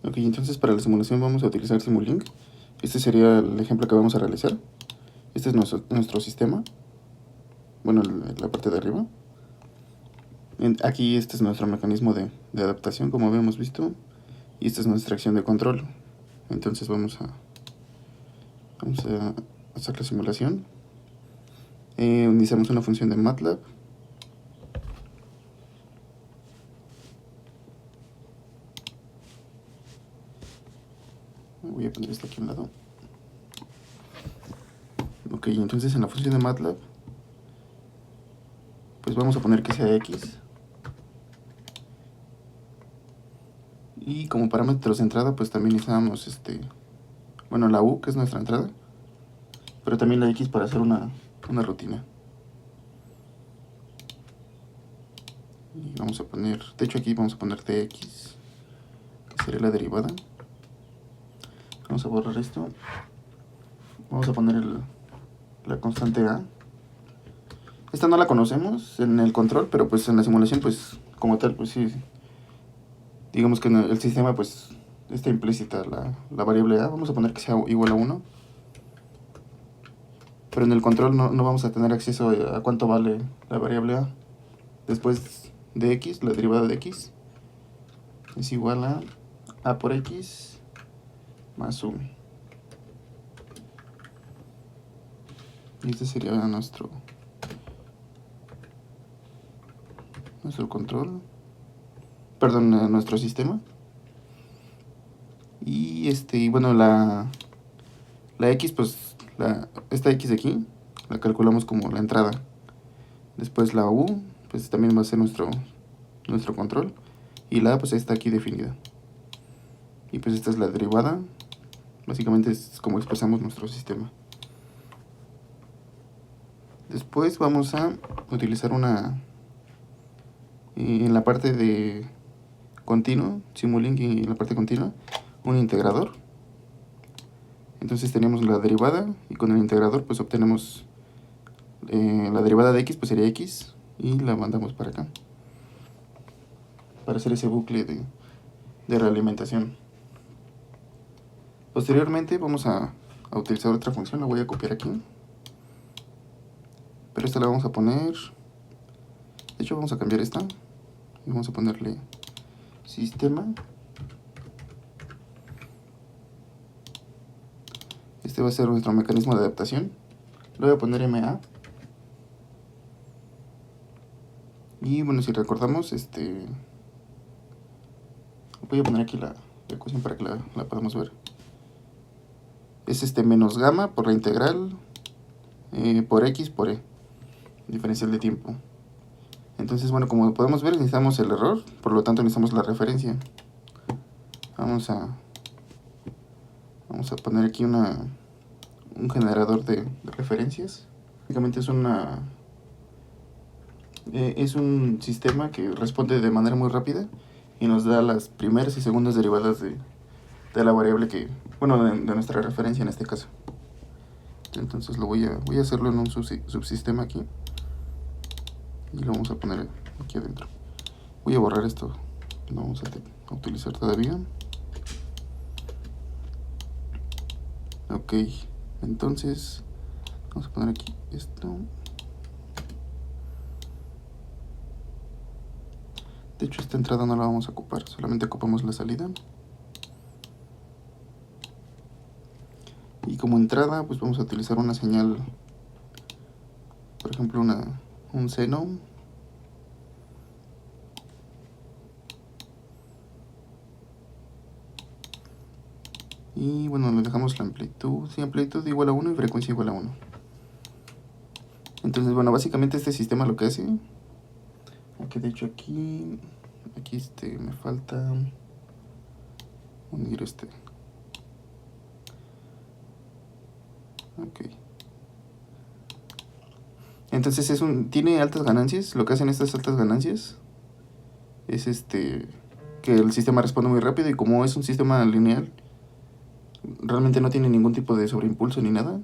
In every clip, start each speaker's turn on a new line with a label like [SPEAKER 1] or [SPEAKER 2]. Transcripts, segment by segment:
[SPEAKER 1] Ok, entonces para la simulación vamos a utilizar Simulink. Este sería el ejemplo que vamos a realizar. Este es nuestro sistema. Bueno, la parte de arriba. Aquí este es nuestro mecanismo de adaptación, como habíamos visto. Y esta es nuestra acción de control. Entonces vamos a hacer la simulación. Iniciamos una función de MATLAB. Voy a poner esto aquí a un lado. Ok, entonces en la función de MATLAB, pues vamos a poner que sea X. Y como parámetros de entrada, pues también necesitamos bueno, la U, que es nuestra entrada, pero también la X para hacer una rutina. Y vamos a poner, de hecho aquí vamos a poner dx, que sería la derivada. Vamos a borrar esto. Vamos a poner la constante A. Esta no la conocemos en el control, pero pues en la simulación, pues como tal, pues sí. Digamos que en el sistema, pues está implícita la variable A. Vamos a poner que sea igual a 1. Pero en el control no vamos a tener acceso a cuánto vale la variable A. Después de X, la derivada de X es igual a A por X más 1. Y este sería nuestro control. Perdón, nuestro sistema. Y bueno, la X, pues esta X de aquí la calculamos como la entrada. Después la U, pues también va a ser nuestro control. Y la A, pues está aquí definida. Y pues esta es la derivada. Básicamente es como expresamos nuestro sistema. Después vamos a utilizar en la parte de continuo, Simulink, y en la parte continua, un integrador. Entonces tenemos la derivada y con el integrador pues obtenemos la derivada de X, pues sería X, y la mandamos para acá para hacer ese bucle de realimentación. Posteriormente vamos a utilizar otra función, la voy a copiar aquí, pero esta la vamos a poner, de hecho vamos a cambiar esta y vamos a ponerle sistema. Este va a ser nuestro mecanismo de adaptación. Le voy a poner MA. Y bueno, si recordamos, voy a poner aquí la ecuación para que la podamos ver. Es menos gamma por la integral por X por E, diferencial de tiempo. Entonces, bueno, como podemos ver, necesitamos el error, por lo tanto necesitamos la referencia. Vamos a poner aquí un generador de referencias. Básicamente es un sistema que responde de manera muy rápida y nos da las primeras y segundas derivadas de la variable bueno, de nuestra referencia en este caso. Entonces voy a hacerlo en un subsistema aquí y lo vamos a poner aquí adentro. Voy a borrar esto, no vamos a utilizar todavía. Ok, entonces vamos a poner aquí esto. De hecho, esta entrada no la vamos a ocupar, solamente ocupamos la salida. Y como entrada, pues vamos a utilizar una señal, por ejemplo, un seno. Y bueno, le dejamos la amplitud, sí, amplitud igual a 1 y frecuencia igual a 1. Entonces, bueno, básicamente este sistema lo que hace, aunque de hecho aquí me falta unir ok. Entonces tiene altas ganancias. Lo que hacen estas altas ganancias es que el sistema responde muy rápido, y como es un sistema lineal, realmente no tiene ningún tipo de sobreimpulso ni nada.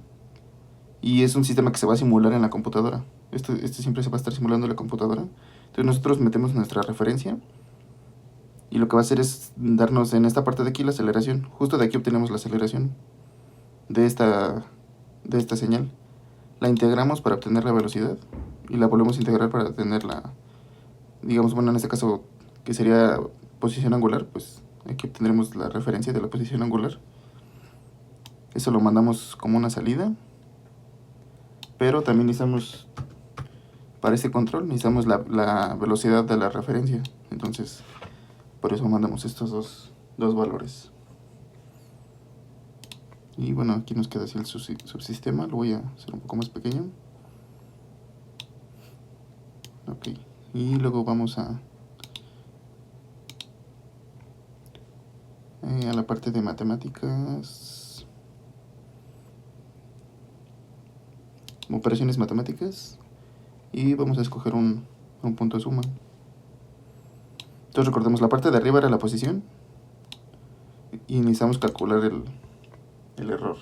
[SPEAKER 1] Y es un sistema que se va a simular en la computadora. Este siempre se va a estar simulando en la computadora. Entonces nosotros metemos nuestra referencia Y lo que va a hacer es darnos en esta parte de aquí la aceleración. Justo de aquí obtenemos la aceleración de esta señal. La integramos para obtener la velocidad y la volvemos a integrar para obtener la, digamos, bueno, en este caso que sería posición angular, pues aquí obtendremos la referencia de la posición angular. Eso lo mandamos como una salida, pero también necesitamos, para este control, necesitamos la velocidad de la referencia. Entonces, por eso mandamos estos dos valores. Y bueno, aquí nos queda así el subsistema. Lo voy a hacer un poco más pequeño. Ok. Y luego vamos a la parte de matemáticas. Operaciones matemáticas. Y vamos a escoger un punto de suma. Entonces recordemos, la parte de arriba era la posición. Y necesitamos calcular el error.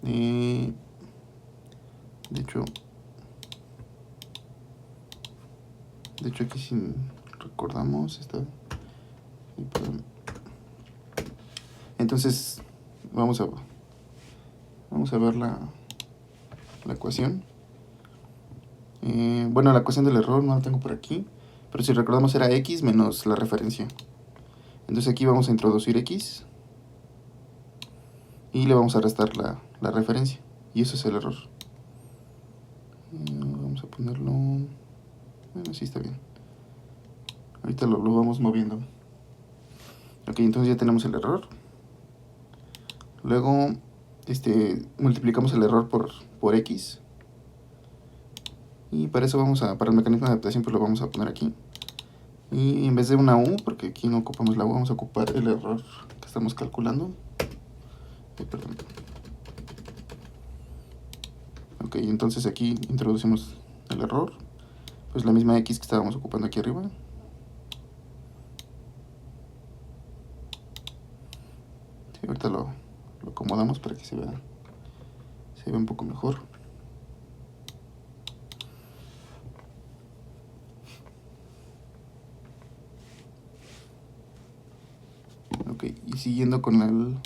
[SPEAKER 1] De hecho aquí si recordamos está. Entonces vamos a ver la ecuación. Bueno, la ecuación del error no la tengo por aquí, pero si recordamos era x menos la referencia. Entonces aquí vamos a introducir x y le vamos a restar la referencia, y eso es el error. Vamos a ponerlo, bueno, sí está bien. Ahorita lo vamos moviendo. Ok, entonces ya tenemos el error. Luego multiplicamos el error por x. Y para eso para el mecanismo de adaptación pues lo vamos a poner aquí. Y en vez de una u, porque aquí no ocupamos la u, vamos a ocupar el error que estamos calculando. Perdón. Ok, entonces aquí introducimos el error. Pues la misma x que estábamos ocupando aquí arriba. Sí, ahorita lo acomodamos para que se vea un poco mejor. Ok, y siguiendo con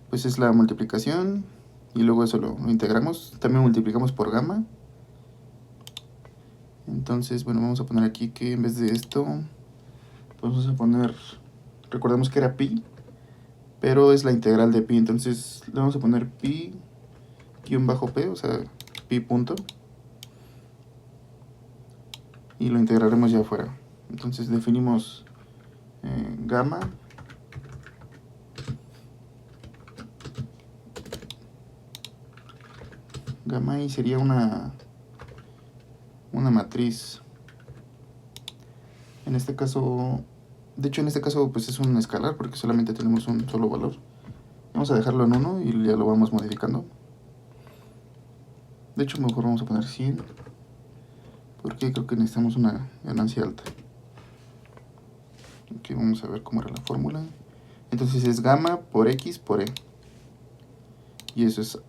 [SPEAKER 1] pues es la multiplicación, y luego eso lo integramos. También multiplicamos por gamma. Entonces, bueno, vamos a poner aquí que en vez de esto, pues vamos a poner, recordemos que era pi, pero es la integral de pi, entonces le vamos a poner pi-p, o sea, pi punto, y lo integraremos ya afuera. Entonces definimos gamma y sería una matriz. En este caso, de hecho en este caso pues es un escalar porque solamente tenemos un solo valor. Vamos a dejarlo en 1 y ya lo vamos modificando. De hecho mejor vamos a poner 100 porque creo que necesitamos una ganancia alta. Aquí vamos a ver cómo era la fórmula. Entonces es gamma por x por e. Y eso es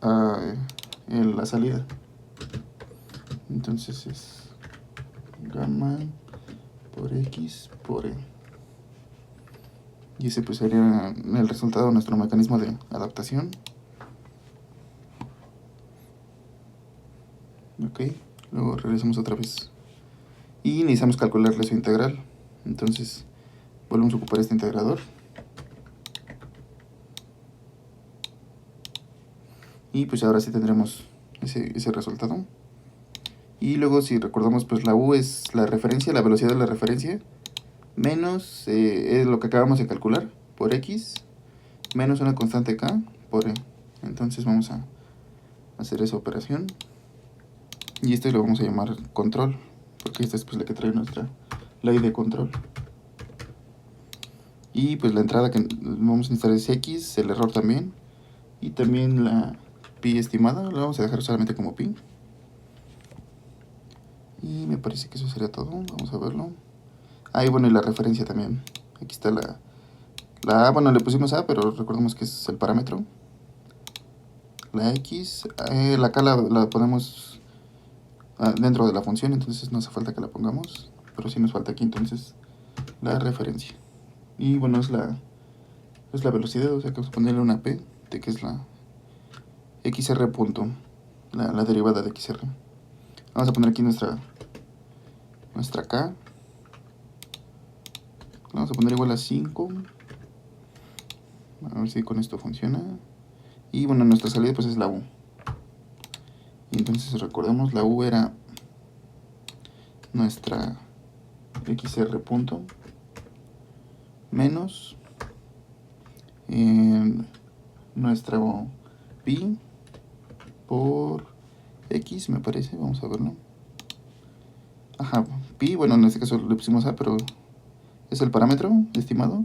[SPEAKER 1] la salida. Entonces es gamma por x por e. Y ese pues sería el resultado de nuestro mecanismo de adaptación. Ok, luego regresamos otra vez. Y necesitamos calcularle su integral. Entonces volvemos a ocupar este integrador. Y pues ahora sí tendremos ese resultado. Y luego si recordamos pues la u es la referencia, la velocidad de la referencia, menos es lo que acabamos de calcular por x, menos una constante k por e. Entonces vamos a hacer esa operación. Y esto lo vamos a llamar control, porque esta es pues la que trae nuestra ley de control. Y pues la entrada que vamos a necesitar es x, el error también, y también la pi estimada, la vamos a dejar solamente como pi. Y me parece que eso sería todo, vamos a verlo. Ah, y bueno, y la referencia también. Aquí está la A, bueno, le pusimos A, pero recordemos que es el parámetro. La X, la K la ponemos dentro de la función, entonces no hace falta que la pongamos, pero sí nos falta aquí, entonces la referencia. Y bueno, es la velocidad, o sea que vamos a ponerle una P de que es la XR punto, la derivada de XR. Vamos a poner aquí nuestra K. Vamos a poner igual a 5. A ver si con esto funciona. Y bueno, nuestra salida pues es la U. Y entonces recordemos, la U era nuestra XR punto menos nuestro pi por X, me parece. Vamos a verlo. Ajá, pi, bueno, en este caso le pusimos A, pero es el parámetro estimado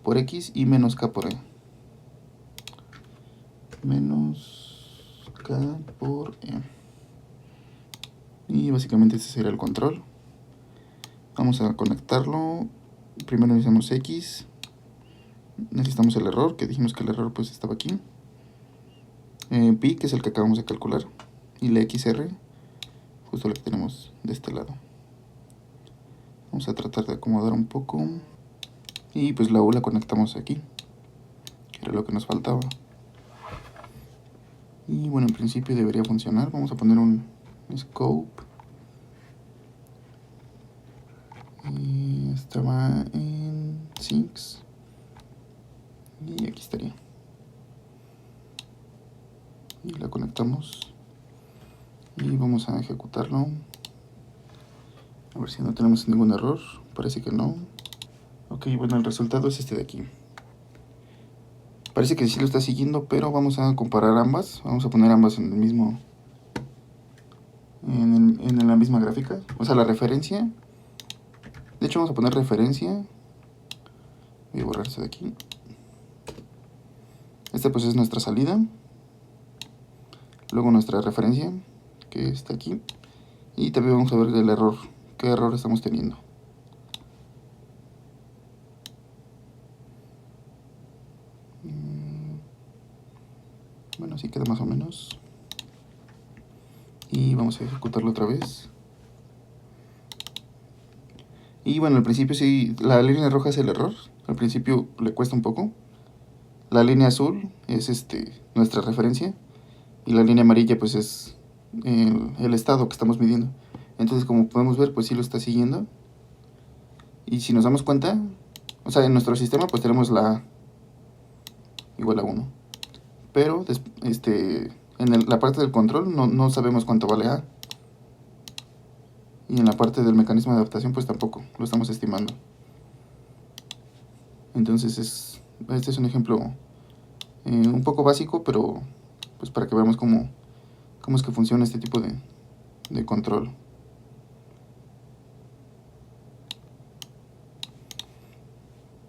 [SPEAKER 1] por X y menos K por E. Menos K por E. Y básicamente este sería el control. Vamos a conectarlo. Primero necesitamos X. Necesitamos el error, que dijimos que el error pues estaba aquí. Pi, que es el que acabamos de calcular. Y la XR, justo la que tenemos de este lado. Vamos a tratar de acomodar un poco. Y pues la U la conectamos aquí, que era lo que nos faltaba. Y bueno, en principio debería funcionar. Vamos a poner un scope. Y estaba en sinks. Y aquí estaría. Y la conectamos. Y vamos a ejecutarlo. A ver si no tenemos ningún error. Parece que no. Ok, bueno, el resultado es este de aquí. Parece que sí lo está siguiendo, pero vamos a comparar ambas. Vamos a poner ambas en el mismo... en la misma gráfica. O sea, la referencia. De hecho, vamos a poner referencia. Voy a borrar esto de aquí. Esta pues es nuestra salida. Luego nuestra referencia, que está aquí. Y también vamos a ver el error. ¿Qué error estamos teniendo? Bueno, así queda más o menos. Y vamos a ejecutarlo otra vez. Y bueno, al principio sí, la línea roja es el error. Al principio le cuesta un poco. La línea azul es nuestra referencia. Y la línea amarilla pues es el estado que estamos midiendo. Entonces, como podemos ver, pues sí lo está siguiendo. Y si nos damos cuenta, o sea, en nuestro sistema pues tenemos la A igual a 1. Pero en la parte del control no sabemos cuánto vale A. Y en la parte del mecanismo de adaptación pues tampoco, lo estamos estimando. Entonces este es un ejemplo un poco básico, pero pues para que veamos cómo es que funciona este tipo de control.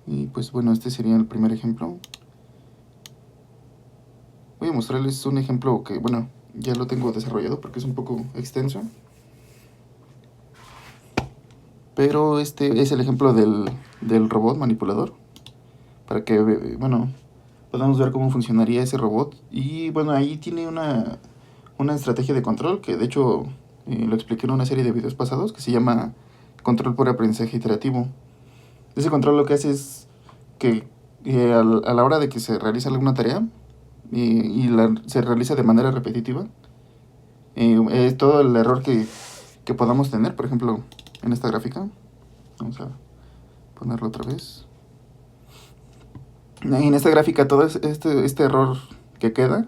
[SPEAKER 1] Y pues bueno, este sería el primer ejemplo. Voy a mostrarles un ejemplo que, bueno, ya lo tengo desarrollado porque es un poco extenso. Pero este es el ejemplo del robot manipulador. Para que, bueno, podamos ver cómo funcionaría ese robot. Y bueno, ahí tiene una estrategia de control que de hecho lo expliqué en una serie de videos pasados que se llama control por aprendizaje iterativo. Ese control lo que hace es que a la hora de que se realiza alguna tarea se realiza de manera repetitiva, todo el error que podamos tener, por ejemplo, en esta gráfica, vamos a ponerlo otra vez. En esta gráfica todo este error que queda,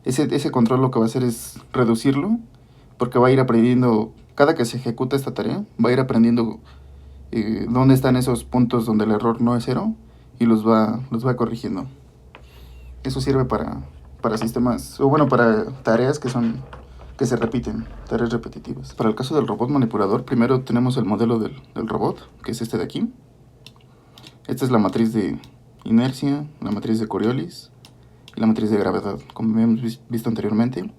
[SPEAKER 1] ese control lo que va a hacer es reducirlo, porque va a ir aprendiendo, cada que se ejecuta esta tarea, va a ir aprendiendo dónde están esos puntos donde el error no es 0 y los va corrigiendo. Eso sirve para sistemas, o bueno, para tareas que se repiten, tareas repetitivas. Para el caso del robot manipulador, primero tenemos el modelo del robot, que es este de aquí. Esta es la matriz de inercia, la matriz de Coriolis y la matriz de gravedad, como hemos visto anteriormente.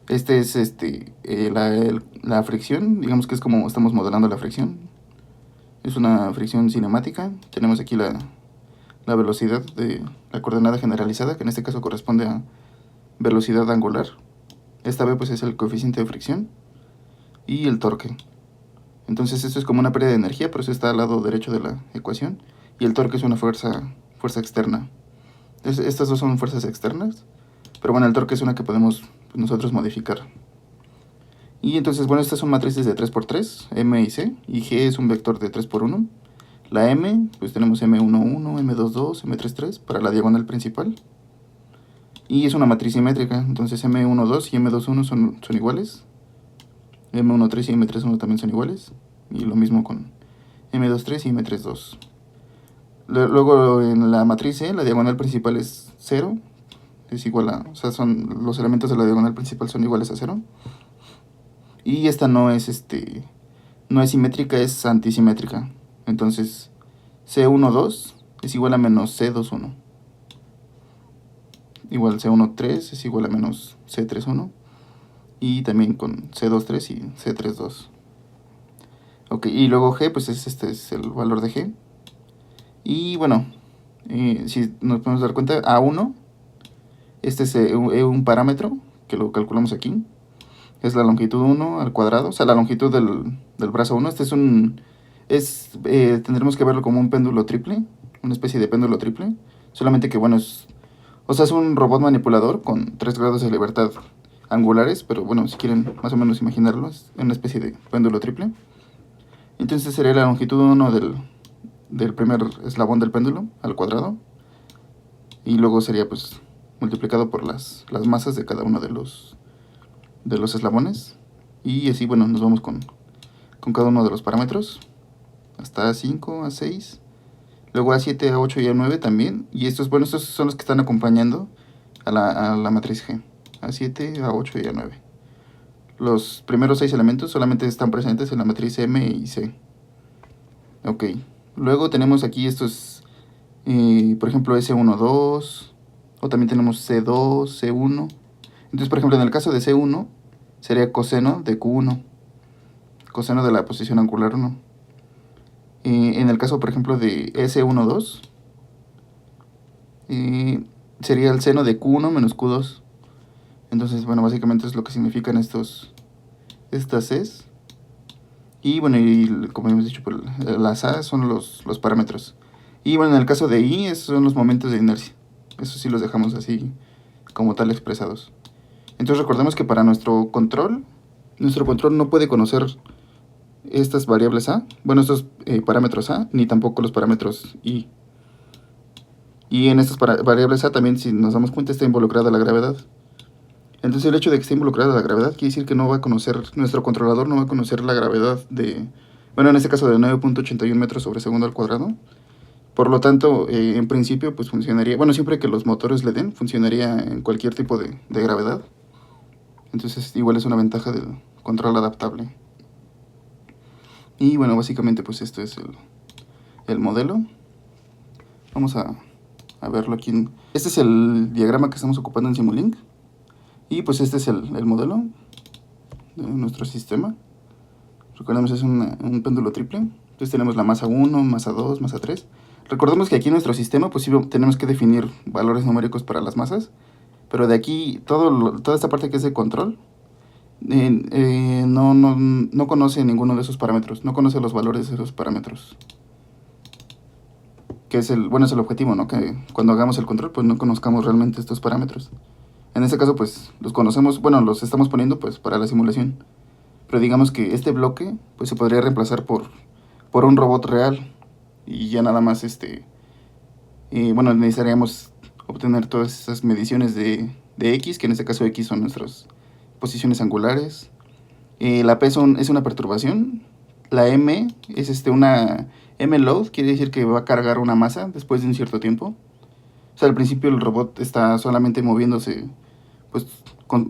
[SPEAKER 1] Este es la fricción, digamos que es como estamos modelando la fricción. Es una fricción cinemática. Tenemos aquí la velocidad de la coordenada generalizada, que en este caso corresponde a velocidad angular. Esta B pues es el coeficiente de fricción y el torque. Entonces esto es como una pérdida de energía, por eso está al lado derecho de la ecuación. Y el torque es una fuerza externa. Estas dos son fuerzas externas, pero bueno, el torque es una que podemos nosotros modificar. Y entonces, bueno, estas son matrices de 3×3, M y C, y G es un vector de 3×1. La M, pues tenemos M11, M22, M33 para la diagonal principal. Y es una matriz simétrica, entonces M12 y M21 son iguales. M13 y M31 también son iguales. Y lo mismo con M23 y M32. Luego en la matriz C, la diagonal principal es 0. Es igual a, o sea, son los elementos de la diagonal principal son iguales a 0. Y esta no es simétrica, es antisimétrica. Entonces C12 es igual a menos C21. Igual C13 es igual a menos C31. Y también con C23 y C32. Ok, y luego G, pues este es el valor de G. Y bueno, si nos podemos dar cuenta, A1, este es un parámetro que lo calculamos aquí. Es la longitud 1 al cuadrado, o sea, la longitud del brazo 1. Este tendremos que verlo como un péndulo triple, una especie de péndulo triple. Solamente que, bueno, es un robot manipulador con 3 grados de libertad angulares, pero bueno, si quieren más o menos imaginarlo, es una especie de péndulo triple. Entonces sería la longitud 1 del primer eslabón del péndulo al cuadrado. Y luego sería pues multiplicado por las masas de cada uno de los eslabones. Y así, bueno, nos vamos con cada uno de los parámetros. Hasta A5, A6. Luego A7, A8 y A9 también. Y estos son los que están acompañando a la matriz G. A7, A8 y A9. Los primeros 6 elementos solamente están presentes en la matriz M y C. Ok. Luego tenemos aquí estos, por ejemplo, S12. O también tenemos C2, C1. Entonces, por ejemplo, en el caso de C1, sería coseno de Q1. Coseno de la posición angular 1. En el caso, por ejemplo, de S12, sería el seno de Q1 menos Q2. Entonces, bueno, básicamente es lo que significan estas Cs. Y bueno, y como hemos dicho, pues, las A son los parámetros. Y bueno, en el caso de I, esos son los momentos de inercia. Eso sí los dejamos así como tal expresados. Entonces recordemos que para nuestro control no puede conocer estas variables A, bueno, estos parámetros A, ni tampoco los parámetros I. Y en estas variables A también, si nos damos cuenta, está involucrada la gravedad. Entonces el hecho de que esté involucrada la gravedad quiere decir que no va a conocer, nuestro controlador no va a conocer la gravedad bueno, en este caso de 9.81 metros sobre segundo al cuadrado. Por lo tanto, en principio, pues funcionaría, bueno, siempre que los motores le den, funcionaría en cualquier tipo de gravedad. Entonces igual es una ventaja del control adaptable. Y bueno, básicamente pues esto es el modelo. Vamos a verlo aquí. Este es el diagrama que estamos ocupando en Simulink. Y pues este es el modelo de nuestro sistema. Recordemos es un péndulo triple. Entonces tenemos la masa 1, masa 2, masa 3. Recordemos que aquí en nuestro sistema pues sí tenemos que definir valores numéricos para las masas. Pero de aquí, toda esta parte que es de control, no conoce ninguno de esos parámetros. No conoce los valores de esos parámetros. Que es el objetivo, ¿no? Que cuando hagamos el control pues no conozcamos realmente estos parámetros. En este caso pues los conocemos, bueno, los estamos poniendo pues para la simulación. Pero digamos que este bloque pues se podría reemplazar por un robot real. Y ya nada más bueno, necesitaríamos obtener todas esas mediciones de X, que en este caso X son nuestras posiciones angulares. La P es una perturbación. La M es una M-load, quiere decir que va a cargar una masa después de un cierto tiempo. O sea, al principio el robot está solamente moviéndose, pues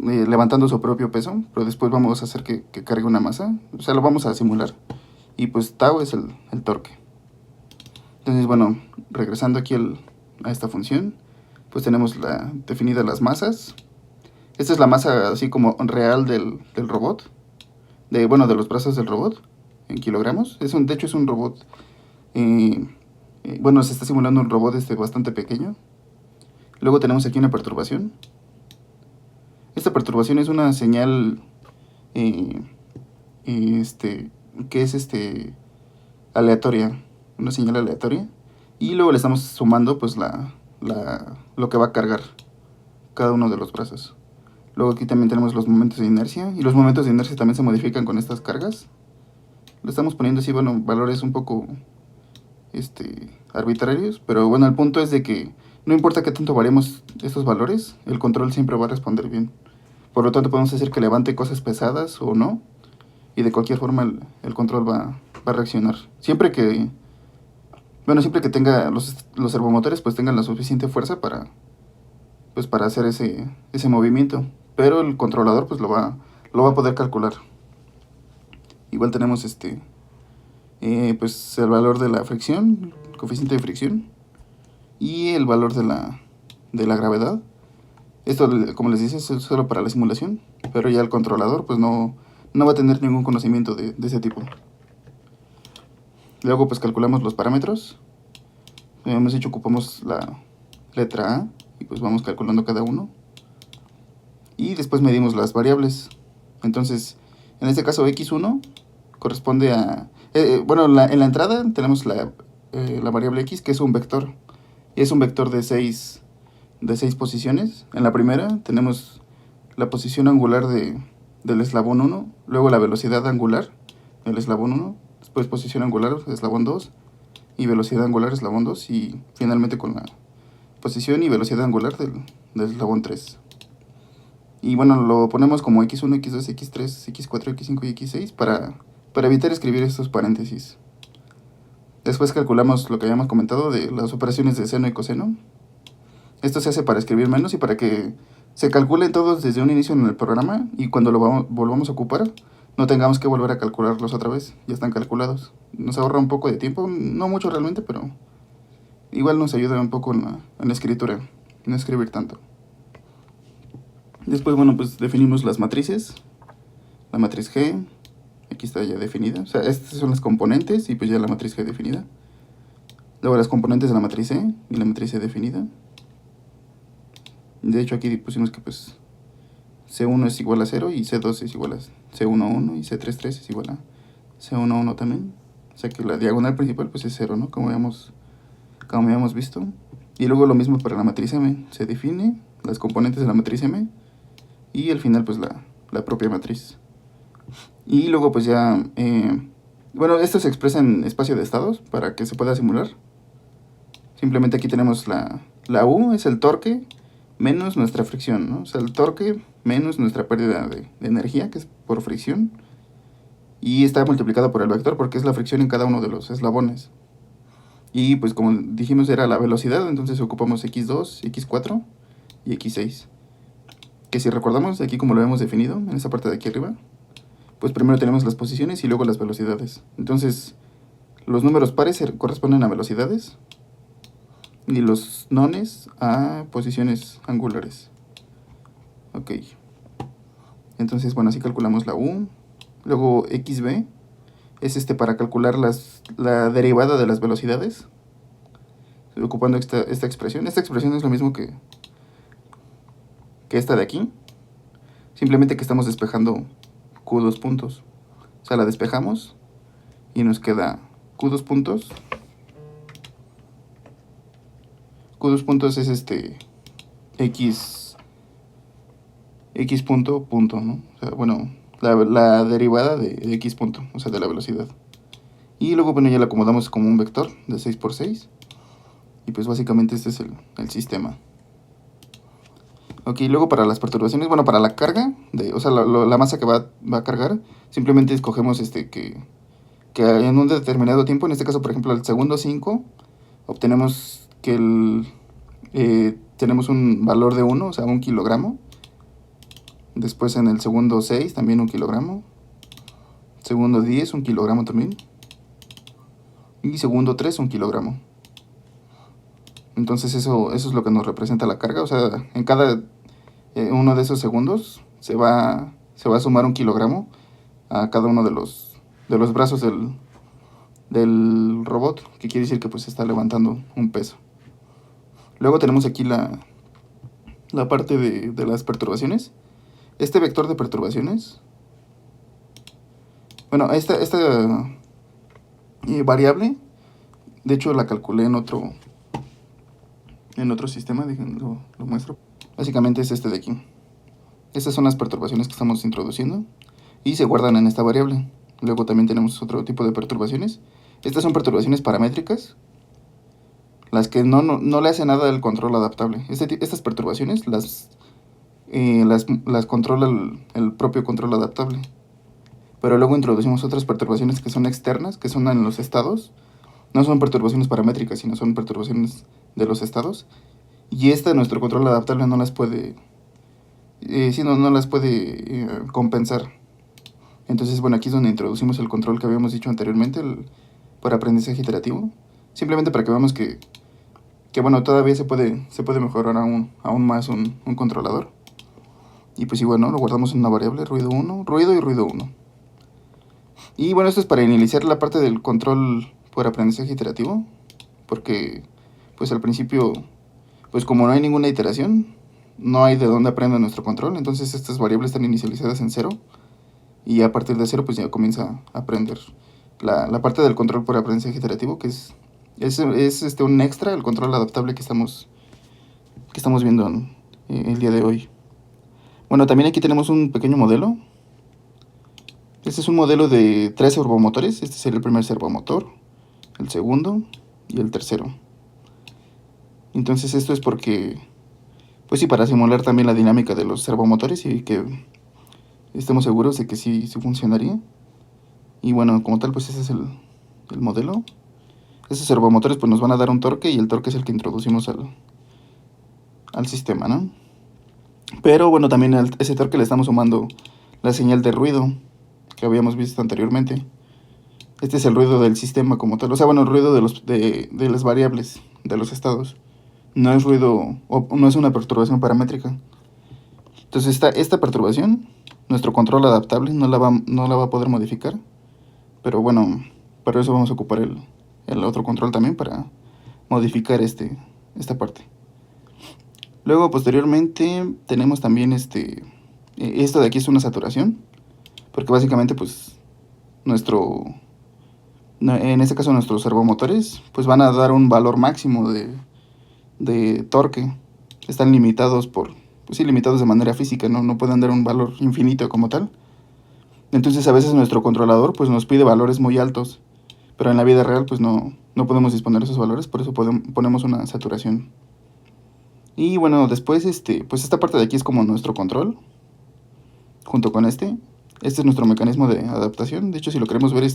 [SPEAKER 1] levantando su propio peso, pero después vamos a hacer que cargue una masa. O sea, lo vamos a simular. Y pues tau es el torque. Entonces, bueno, regresando aquí a esta función, pues tenemos definidas las masas. Esta es la masa así como real del robot, de los brazos del robot, en kilogramos. De hecho es un robot, bueno, se está simulando un robot bastante pequeño. Luego tenemos aquí una perturbación. Esta perturbación es una señal que es aleatoria, una señal aleatoria, y luego le estamos sumando pues lo que va a cargar cada uno de los brazos. Luego aquí también tenemos los momentos de inercia, y los momentos de inercia también se modifican con estas cargas. Le estamos poniendo así, bueno, valores un poco arbitrarios, pero bueno, el punto es de que no importa qué tanto variemos estos valores, el control siempre va a responder bien. Por lo tanto podemos hacer que levante cosas pesadas o no, y de cualquier forma el control va a reaccionar. Siempre que tenga los servomotores, pues tengan la suficiente fuerza para hacer ese movimiento. Pero el controlador pues lo va a poder calcular. Igual tenemos pues el valor de la fricción, coeficiente de fricción, y el valor de la gravedad. Esto, como les dice, es solo para la simulación, pero ya el controlador pues no va a tener ningún conocimiento de ese tipo. Luego pues calculamos los parámetros. Hemos dicho, ocupamos la letra A y pues vamos calculando cada uno. Y después medimos las variables. Entonces, en este caso x1 corresponde a... bueno, en la entrada tenemos la variable x, que es un vector. Y es un vector de 6 posiciones. En la primera tenemos la posición angular del eslabón 1, luego la velocidad angular del eslabón 1, después posición angular eslabón 2 y velocidad angular eslabón 2, y finalmente con la posición y velocidad angular del eslabón 3. Y bueno, lo ponemos como x1, x2, x3, x4, x5 y x6 para evitar escribir estos paréntesis. Después calculamos lo que habíamos comentado de las operaciones de seno y coseno. Esto se hace para escribir menos y para que se calculen todos desde un inicio en el programa, y cuando lo volvamos a ocupar no tengamos que volver a calcularlos otra vez, ya están calculados. Nos ahorra un poco de tiempo, no mucho realmente, pero igual nos ayuda un poco en la escritura, no escribir tanto. Después, bueno, pues definimos las matrices. La matriz G, aquí está ya definida. O sea, estas son las componentes y pues ya la matriz G definida. Luego las componentes de la matriz E y la matriz E definida. De hecho aquí pusimos que pues C1 es igual a 0 y C2 es igual a C11 y C33 es igual a C11 también. O sea que la diagonal principal pues es 0, ¿no? Como habíamos visto. Y luego lo mismo para la matriz M. Se define las componentes de la matriz M y al final pues la propia matriz. Y luego pues ya, bueno, esto se expresa en espacio de estados para que se pueda simular. Simplemente aquí tenemos la U, es el torque menos nuestra fricción, ¿no? O sea, el torque menos nuestra pérdida de energía, que es por fricción. Y está multiplicado por el vector porque es la fricción en cada uno de los eslabones. Y pues como dijimos era la velocidad, entonces ocupamos x2, x4 y x6. Que si recordamos aquí como lo hemos definido en esta parte de aquí arriba, pues primero tenemos las posiciones y luego las velocidades. Entonces los números pares corresponden a velocidades y los nones a posiciones angulares. Ok. Entonces, bueno, así calculamos la U. Luego xb es para calcular la derivada de las velocidades, ocupando esta expresión. Esta expresión es lo mismo que esta de aquí, simplemente que estamos despejando Q2 puntos. O sea, la despejamos y nos queda Q2 puntos. Q2 puntos es X punto, ¿no? O sea, bueno, la derivada de X punto, o sea, de la velocidad. Y luego, bueno, ya la acomodamos como un vector de 6 por 6. Y pues básicamente este es el sistema. Ok, luego para las perturbaciones, bueno, para la carga, o sea, la masa que va a cargar, simplemente escogemos que en un determinado tiempo, en este caso, por ejemplo, el segundo 5, obtenemos que tenemos un valor de 1, o sea, 1 kilogramo. Después en el segundo 6, también 1 kilogramo. Segundo 10, 1 kilogramo también. Y segundo 3, 1 kilogramo. Entonces eso es lo que nos representa la carga. O sea, en cada uno de esos segundos se va a sumar 1 kilogramo a cada uno de los brazos del robot, que quiere decir que pues está levantando un peso. Luego tenemos aquí la parte de las perturbaciones. Este vector de perturbaciones Bueno, esta variable, de hecho la calculé en otro sistema, lo muestro. Básicamente es este de aquí. Estas son las perturbaciones que estamos introduciendo y se guardan en esta variable. Luego también tenemos otro tipo de perturbaciones. Estas son perturbaciones paramétricas, las que no le hace nada al control adaptable. Estas perturbaciones las controla el propio control adaptable. Pero luego introducimos otras perturbaciones que son externas, que son en los estados. No son perturbaciones paramétricas, sino son perturbaciones de los estados. Y nuestro control adaptable no las puede compensar. Entonces, bueno, aquí es donde introducimos el control que habíamos dicho anteriormente, para aprendizaje iterativo. Simplemente para que veamos que bueno, todavía se puede mejorar aún más un controlador. Y pues igual, ¿no? Lo guardamos en una variable, ruido y ruido 1. Y bueno, esto es para iniciar la parte del control por aprendizaje iterativo. Porque, pues al principio, pues como no hay ninguna iteración, no hay de dónde aprenda nuestro control. Entonces estas variables están inicializadas en 0. Y a partir de 0, pues ya comienza a aprender la parte del control por aprendizaje iterativo, que es un extra al control adaptable que estamos viendo el día de hoy. Bueno, también aquí tenemos un pequeño modelo. Este es un modelo de 3 servomotores. Este sería el primer servomotor, el segundo y el tercero. Entonces esto es porque, pues sí, para simular también la dinámica de los servomotores y que estemos seguros de que sí funcionaría. Y bueno, como tal, pues ese es el modelo. Estos servomotores pues nos van a dar un torque, y el torque es el que introducimos al sistema, ¿no? Pero bueno, también a ese torque le estamos sumando la señal de ruido que habíamos visto anteriormente. Este es el ruido del sistema como tal. O sea, bueno, el ruido de las variables, de los estados. No es ruido, o no es una perturbación paramétrica. Entonces esta perturbación, nuestro control adaptable no la va a poder modificar. Pero bueno, para eso vamos a ocupar el otro control también para modificar esta parte. Luego, posteriormente, tenemos también esto de aquí es una saturación, porque básicamente, pues, en este caso nuestros servomotores, pues van a dar un valor máximo de torque. Están limitados limitados de manera física, no pueden dar un valor infinito como tal. Entonces, a veces nuestro controlador, pues, nos pide valores muy altos, pero en la vida real, pues, no podemos disponer de esos valores, por eso ponemos una saturación. Y bueno, después, pues esta parte de aquí es como nuestro control, junto con este es nuestro mecanismo de adaptación. De hecho, si lo queremos ver,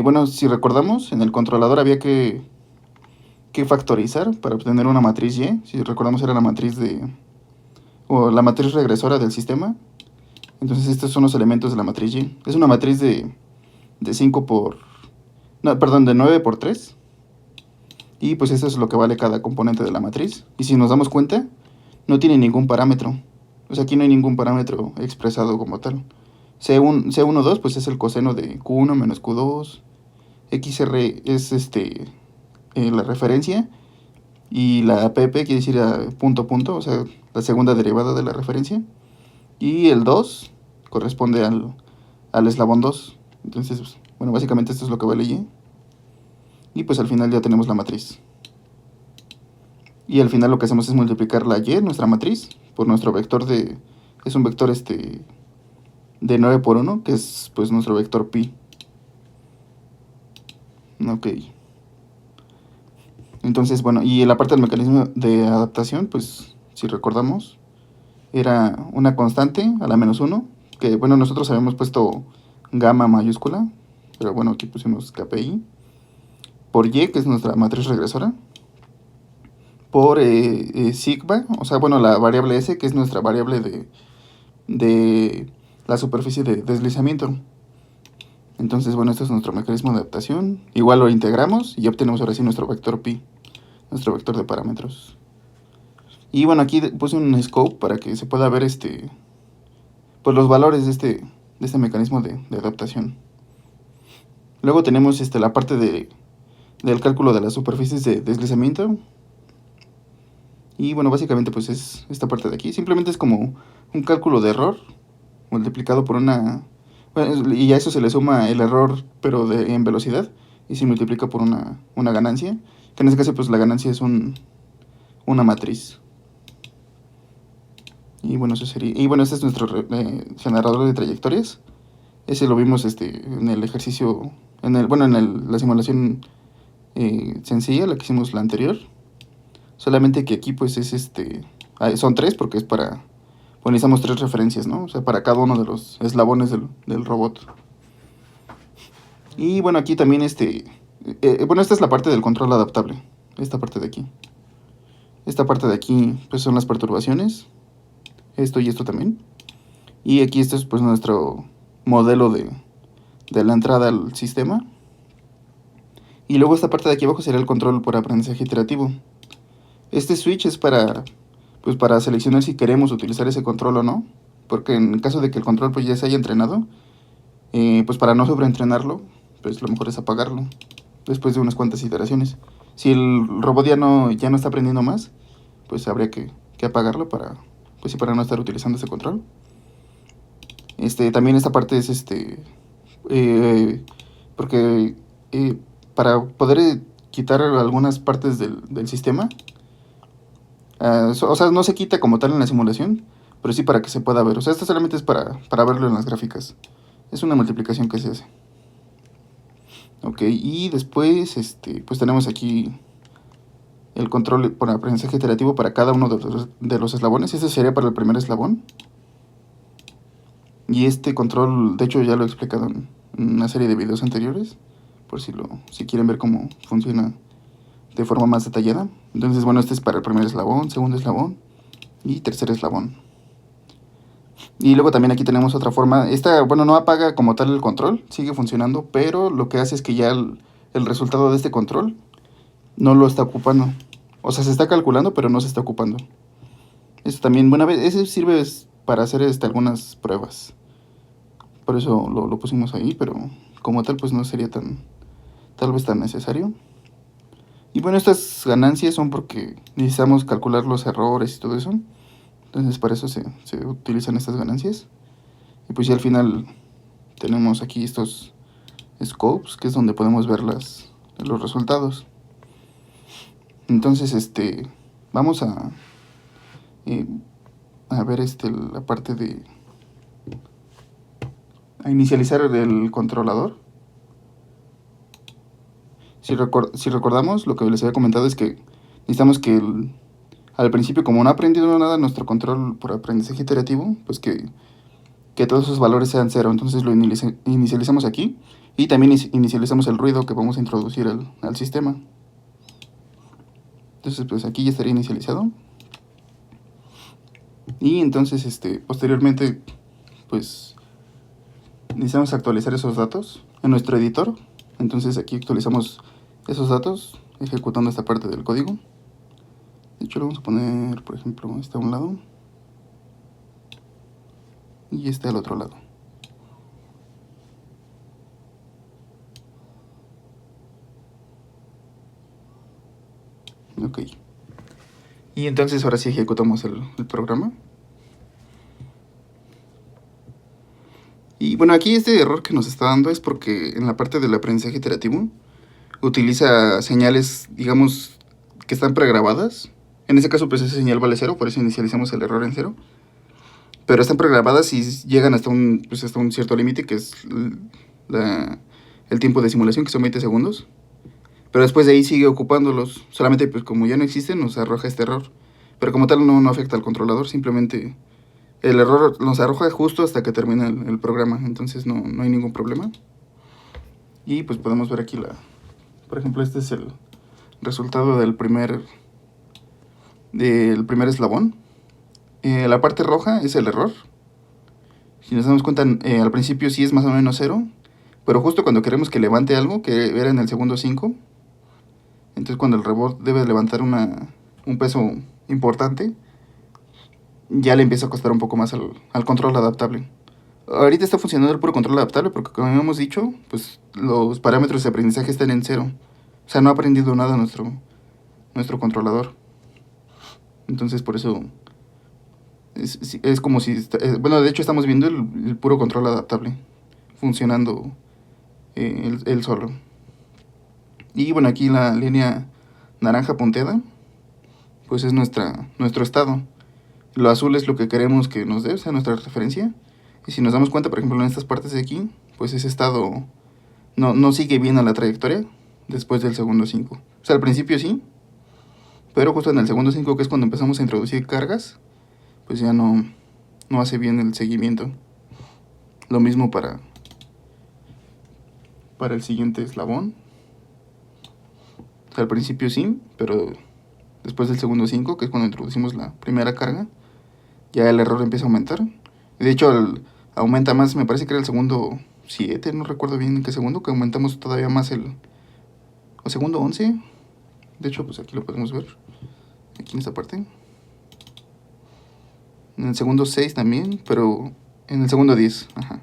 [SPEAKER 1] bueno, si recordamos, en el controlador había que factorizar para obtener una matriz Y. Si recordamos, era la matriz la matriz regresora del sistema. Entonces estos son los elementos de la matriz Y. Es una matriz de 9 por 3. Y pues eso es lo que vale cada componente de la matriz. Y si nos damos cuenta, no tiene ningún parámetro. O sea, aquí no hay ningún parámetro expresado como tal. C12 pues es el coseno de Q1 menos Q2. XR es la referencia. Y la PP quiere decir punto punto, o sea, la segunda derivada de la referencia. Y el 2 corresponde al eslabón 2. Entonces, bueno, básicamente esto es lo que vale Y. Y pues al final ya tenemos la matriz. Y al final lo que hacemos es multiplicar la Y, nuestra matriz, por nuestro vector es un vector de 9 por 1, que es pues nuestro vector pi. Ok. Entonces, bueno, y la parte del mecanismo de adaptación, pues si recordamos, era una constante a la menos 1, que bueno, nosotros habíamos puesto gamma mayúscula, pero bueno, aquí pusimos KPI, por Y, que es nuestra matriz regresora, por sigma, o sea, bueno, la variable S, que es nuestra variable de la superficie de deslizamiento. Entonces, bueno, este es nuestro mecanismo de adaptación. Igual lo integramos y obtenemos ahora sí nuestro vector pi, nuestro vector de parámetros. Y bueno, aquí puse un scope para que se pueda ver pues los valores de este mecanismo de adaptación. Luego tenemos la parte del cálculo de las superficies de deslizamiento. Y bueno, básicamente pues es esta parte de aquí. Simplemente es como un cálculo de error multiplicado por Bueno, y a eso se le suma el error, pero en velocidad, y se multiplica por una ganancia, que en este caso pues la ganancia es una matriz. Y bueno, eso sería. Y bueno, este es nuestro generador de trayectorias. Ese lo vimos en el ejercicio, la simulación sencilla, la que hicimos la anterior. Solamente que aquí pues son tres porque es para, pues necesitamos tres referencias, ¿no? O sea, para cada uno de los eslabones del robot. Y bueno, aquí también bueno, esta es la parte del control adaptable. Esta parte de aquí. Esta parte de aquí pues son las perturbaciones. Esto y esto también. Y aquí este es pues nuestro modelo de la entrada al sistema. Y luego esta parte de aquí abajo sería el control por aprendizaje iterativo. Este switch es pues para seleccionar si queremos utilizar ese control o no. Porque en caso de que el control pues ya se haya entrenado, pues para no sobreentrenarlo, pues lo mejor es apagarlo después de unas cuantas iteraciones. Si el robot ya no está aprendiendo más, pues habría que apagarlo para no estar utilizando ese control. También esta parte es porque para poder quitar algunas partes del sistema, o sea, no se quita como tal en la simulación, pero sí para que se pueda ver. O sea, esto solamente es para verlo en las gráficas. Es una multiplicación que se hace. Ok, y después pues tenemos aquí el control por aprendizaje iterativo para cada uno de los eslabones. Este sería para el primer eslabón. Y este control, de hecho ya lo he explicado en una serie de videos anteriores, por si quieren ver cómo funciona de forma más detallada. Entonces, bueno, este es para el primer eslabón, segundo eslabón y tercer eslabón. Y luego también aquí tenemos otra forma. Esta, bueno, no apaga como tal el control, sigue funcionando, pero lo que hace es que ya el resultado de este control no lo está ocupando. O sea, se está calculando, pero no se está ocupando. Esto también, bueno, ese sirve para hacer algunas pruebas. Por eso lo pusimos ahí, pero como tal, pues no sería tal vez tan necesario. Y bueno, estas ganancias son porque necesitamos calcular los errores y todo eso. Entonces para eso se utilizan estas ganancias. Y pues ya al final tenemos aquí estos scopes, que es donde podemos ver los resultados. Entonces vamos a ver la parte a inicializar el controlador. Si recordamos, lo que les había comentado es que necesitamos que al principio, como no ha aprendido nada nuestro control por aprendizaje iterativo, pues que todos esos valores sean cero. Entonces lo inicializamos aquí y también inicializamos el ruido que vamos a introducir al sistema. Entonces pues aquí ya estaría inicializado. Y entonces posteriormente pues necesitamos actualizar esos datos en nuestro editor. Entonces aquí actualizamos esos datos ejecutando esta parte del código. De hecho, le vamos a poner, por ejemplo, este a un lado y este al otro lado. Ok. Y entonces ahora sí ejecutamos el programa. Y bueno, aquí este error que nos está dando es porque en la parte del aprendizaje iterativo utiliza señales, digamos, que están pregrabadas. En este caso, pues esa señal vale 0, por eso inicializamos el error en 0. Pero están pregrabadas y llegan hasta un cierto límite, que es el tiempo de simulación, que son 20 segundos. Pero después de ahí sigue ocupándolos. Solamente pues como ya no existen, nos arroja este error. Pero como tal no afecta al controlador, simplemente el error nos arroja justo hasta que termina el programa. Entonces no hay ningún problema. Y pues podemos ver aquí por ejemplo, este es el resultado del primer eslabón. La parte roja es el error. Si nos damos cuenta, al principio sí es más o menos 0. Pero justo cuando queremos que levante algo, que era en el segundo 5, entonces cuando el robot debe levantar un peso importante, ya le empieza a costar un poco más al control adaptable. Ahorita está funcionando el puro control adaptable porque, como hemos dicho, pues los parámetros de aprendizaje están en 0. O sea, no ha aprendido nada nuestro controlador. Entonces por eso es como si... bueno, de hecho estamos viendo el puro control adaptable. funcionando él solo. Y bueno, aquí la línea naranja punteada, pues es nuestro estado. Lo azul es lo que queremos que nos dé, o sea, nuestra referencia. Y si nos damos cuenta, por ejemplo, en estas partes de aquí, pues ese estado no sigue bien a la trayectoria después del segundo 5. O sea, al principio sí, pero justo en el segundo 5, que es cuando empezamos a introducir cargas, pues ya no hace bien el seguimiento. Lo mismo para el siguiente eslabón. O sea, al principio sí, pero después del segundo 5, que es cuando introducimos la primera carga, ya el error empieza a aumentar. De hecho, aumenta más, me parece que era el segundo 7, no recuerdo bien en qué segundo, que aumentamos todavía más o segundo 11. De hecho, pues aquí lo podemos ver, aquí en esta parte. En el segundo 6 también, pero en el segundo 10, ajá.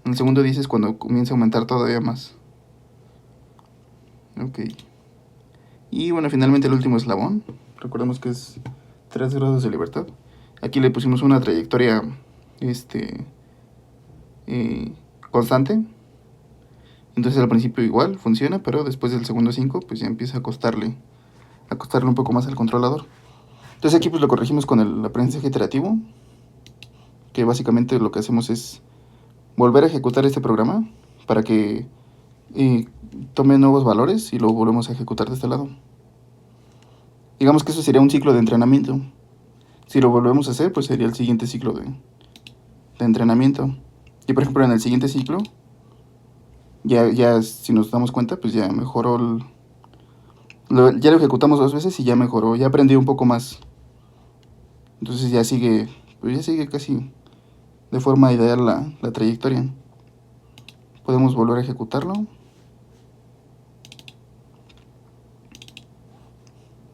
[SPEAKER 1] En el segundo 10 es cuando comienza a aumentar todavía más. Ok. Y bueno, finalmente el último eslabón. Recordemos que es 3 grados de libertad. Aquí le pusimos una trayectoria constante. Entonces al principio igual funciona, pero después del segundo 5 pues ya empieza a costarle un poco más al controlador. Entonces aquí pues lo corregimos con el aprendizaje iterativo, que básicamente lo que hacemos es volver a ejecutar este programa para que tome nuevos valores y lo volvemos a ejecutar de este lado. Digamos que eso sería un ciclo de entrenamiento. Si lo volvemos a hacer, pues sería el siguiente ciclo de entrenamiento. Y por ejemplo en el siguiente ciclo, ya si nos damos cuenta, pues ya mejoró ya lo ejecutamos 2 veces y ya mejoró, ya aprendió un poco más. Entonces ya sigue casi de forma ideal la trayectoria. Podemos volver a ejecutarlo.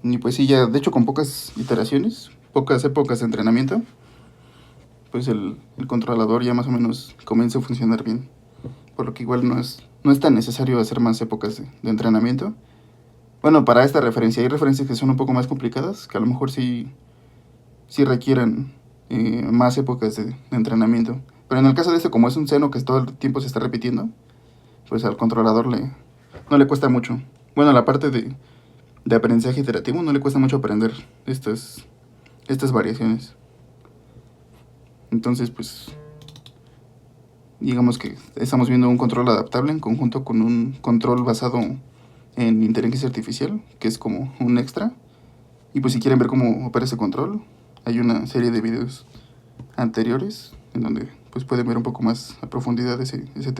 [SPEAKER 1] Y pues sí, ya de hecho con pocas iteraciones, pocas épocas de entrenamiento, pues el controlador ya más o menos comienza a funcionar bien. Por lo que igual no es tan necesario hacer más épocas de entrenamiento. Bueno, para esta referencia hay referencias que son un poco más complicadas, que a lo mejor sí requieren más épocas de entrenamiento. Pero en el caso de este, como es un seno que todo el tiempo se está repitiendo, pues al controlador no le cuesta mucho. Bueno, la parte de aprendizaje iterativo no le cuesta mucho aprender estas variaciones. Entonces, pues, digamos que estamos viendo un control adaptable en conjunto con un control basado en inteligencia artificial, que es como un extra. Y pues si quieren ver cómo opera ese control, hay una serie de videos anteriores en donde pues pueden ver un poco más a profundidad ese tema.